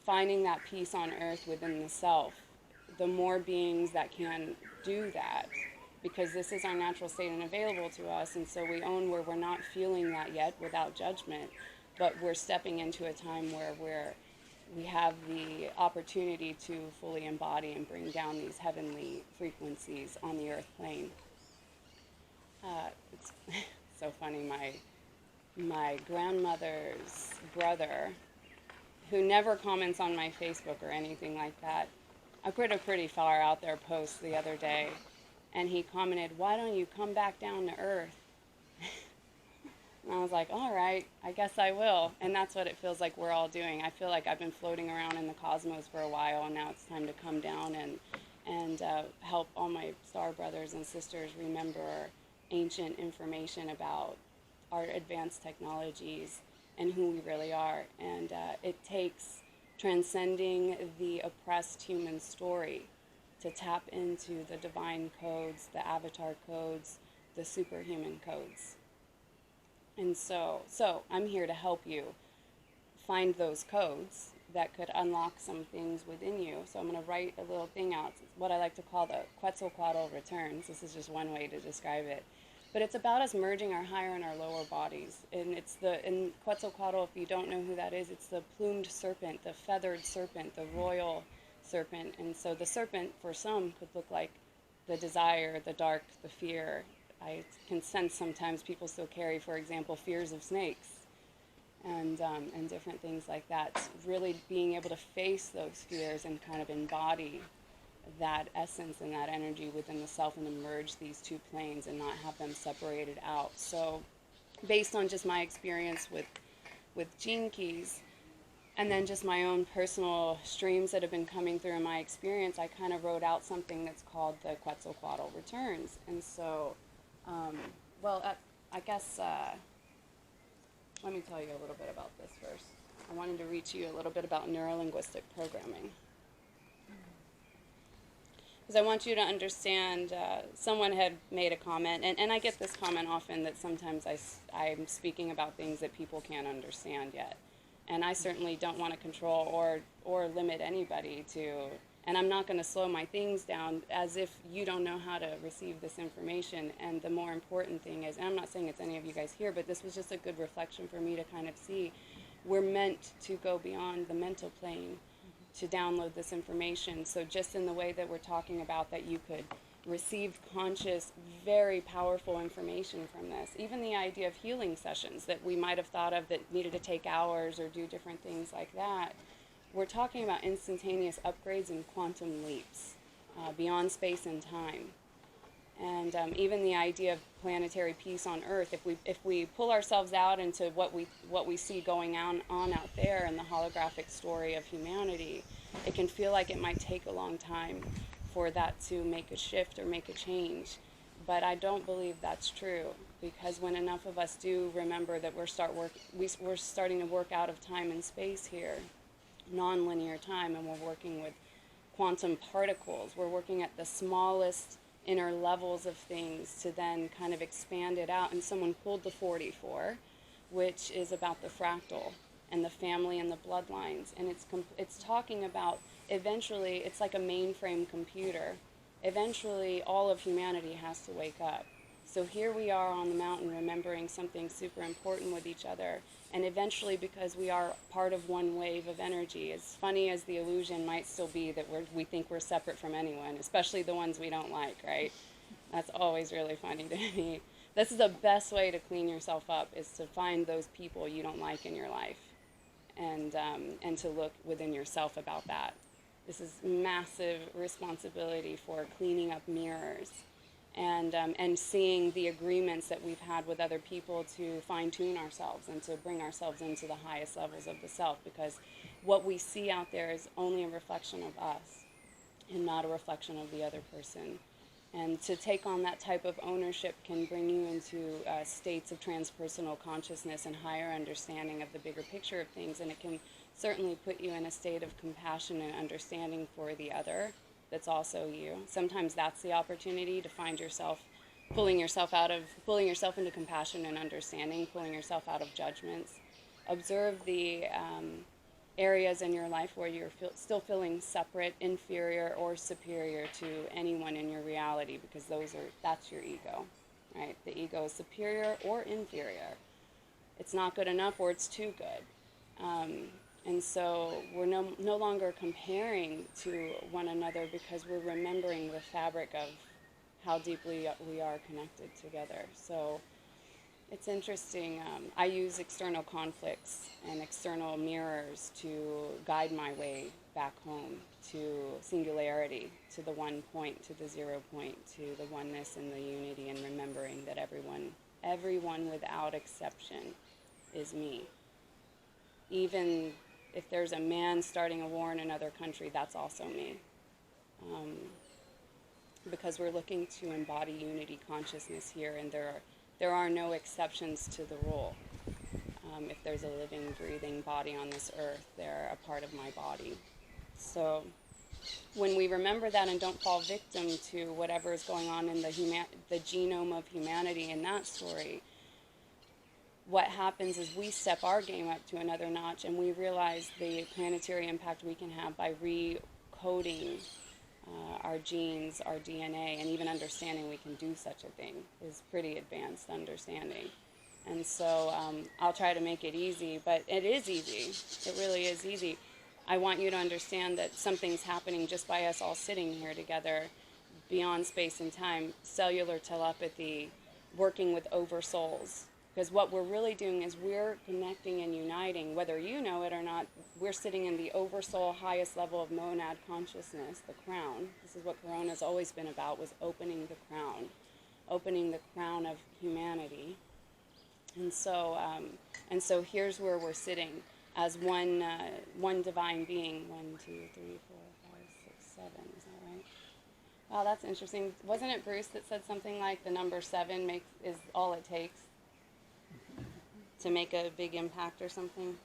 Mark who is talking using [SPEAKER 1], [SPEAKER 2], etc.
[SPEAKER 1] finding that peace on earth within the self, the more beings that can do that, because this is our natural state and available to us. And so we own where we're not feeling that yet without judgment, but we're stepping into a time where we have the opportunity to fully embody and bring down these heavenly frequencies on the earth plane. It's so funny. My grandmother's brother, who never comments on my Facebook or anything like that, I put a pretty far out there post the other day, and he commented, "Why don't you come back down to earth?" And I was like, all right, I guess I will. And that's what it feels like we're all doing. I feel like I've been floating around in the cosmos for a while, and now it's time to come down and help all my star brothers and sisters remember ancient information about our advanced technologies and who we really are. And it takes transcending the oppressed human story to tap into the divine codes, the avatar codes, the superhuman codes. And so I'm here to help you find those codes that could unlock some things within you. So I'm going to write a little thing out, what I like to call the Quetzalcoatl returns. This is just one way to describe it. But it's about us merging our higher and our lower bodies. And it's in Quetzalcoatl, if you don't know who that is, it's the plumed serpent, the feathered serpent, the royal serpent. And so the serpent, for some, could look like the desire, the dark, the fear. I can sense sometimes people still carry, for example, fears of snakes and different things like that. Really being able to face those fears and kind of embody that essence and that energy within the self and merge these two planes and not have them separated out. So based on just my experience with Gene Keys and then just my own personal streams that have been coming through in my experience, I kind of wrote out something that's called the Quetzalcoatl returns. And so I guess, let me tell you a little bit about this first. I wanted to reach you a little bit about neurolinguistic programming. Because I want you to understand, someone had made a comment, and I get this comment often that sometimes I'm speaking about things that people can't understand yet. And I certainly don't want to control or limit anybody to, and I'm not going to slow my things down as if you don't know how to receive this information. And the more important thing is, and I'm not saying it's any of you guys here, but this was just a good reflection for me to kind of see, we're meant to go beyond the mental plane to download this information. So just in the way that we're talking about that you could receive conscious, very powerful information from this, even the idea of healing sessions that we might have thought of that needed to take hours or do different things like that, we're talking about instantaneous upgrades and quantum leaps beyond space and time. And even the idea of planetary peace on Earth, if we pull ourselves out into what we see going on out there in the holographic story of humanity, it can feel like it might take a long time for that to make a shift or make a change. But I don't believe that's true, because when enough of us do remember that we're starting to work out of time and space here, non-linear time, and we're working with quantum particles, we're working at the smallest inner levels of things to then kind of expand it out. And someone pulled the 44, which is about the fractal and the family and the bloodlines, and it's talking about eventually it's like a mainframe computer. Eventually all of humanity has to wake up. So here we are on the mountain remembering something super important with each other, and eventually, because we are part of one wave of energy, as funny as the illusion might still be that we think we're separate from anyone, especially the ones we don't like, right? That's always really funny to me. This is the best way to clean yourself up, is to find those people you don't like in your life, and to look within yourself about that. This is massive responsibility for cleaning up mirrors and seeing the agreements that we've had with other people to fine-tune ourselves and to bring ourselves into the highest levels of the self, because what we see out there is only a reflection of us and not a reflection of the other person. And to take on that type of ownership can bring you into states of transpersonal consciousness and higher understanding of the bigger picture of things, and it can certainly put you in a state of compassion and understanding for the other that's also you. Sometimes that's the opportunity to find yourself pulling yourself into compassion and understanding, pulling yourself out of judgments. Observe the areas in your life where you're still feeling separate, inferior, or superior to anyone in your reality, because that's your ego, right? The ego is superior or inferior. It's not good enough or it's too good. And so we're no longer comparing to one another, because we're remembering the fabric of how deeply we are connected together. So it's interesting. I use external conflicts and external mirrors to guide my way back home to singularity, to the one point, to the 0 point, to the oneness and the unity, and remembering that everyone without exception is me. Even if there's a man starting a war in another country, that's also me. Because we're looking to embody unity consciousness here, and there are no exceptions to the rule. If there's a living, breathing body on this earth, they're a part of my body. So when we remember that and don't fall victim to whatever is going on in the genome of humanity in that story, what happens is we step our game up to another notch, and we realize the planetary impact we can have by recoding our genes, our DNA, and even understanding we can do such a thing is pretty advanced understanding. And so I'll try to make it easy, but it is easy. It really is easy. I want you to understand that something's happening just by us all sitting here together, beyond space and time, cellular telepathy, working with oversouls. Because what we're really doing is we're connecting and uniting, whether you know it or not. We're sitting in the oversoul, highest level of monad consciousness, the crown. This is what Corona's always been about, was opening the crown of humanity. And so here's where we're sitting as one divine being. 1, 2, 3, 4, 5, 6, 7. Is that right? Wow, that's interesting. Wasn't it Bruce that said something like the number 7 is all it takes to make a big impact or something?